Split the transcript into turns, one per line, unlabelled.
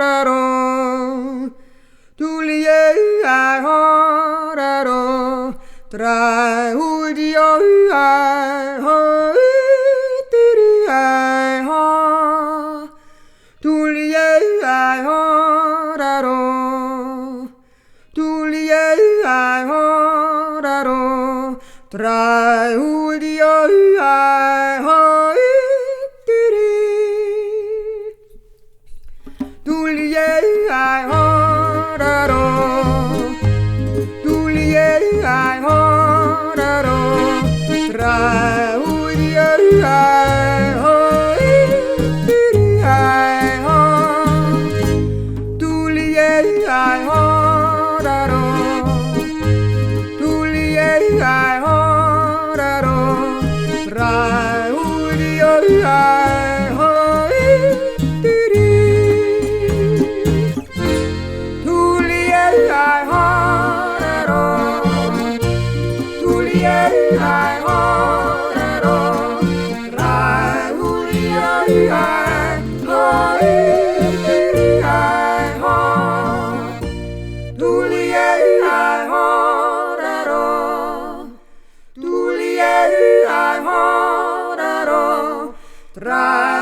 ho, tulie ai ho, tra udio ai ho, tiri ai ho, tulie ai ho, tulie ai ho, tra udio ai ho, tiri. Tulie ai ho, tulie ai ho, tra udio ai ho, tiri ai ho, tulie ai ho, tulie ai ho, tra udio ai ho, tiri. Ai ho, ai ho, tra uli ai ho, ai ho, tuli ai ho, tuli ai ho, tra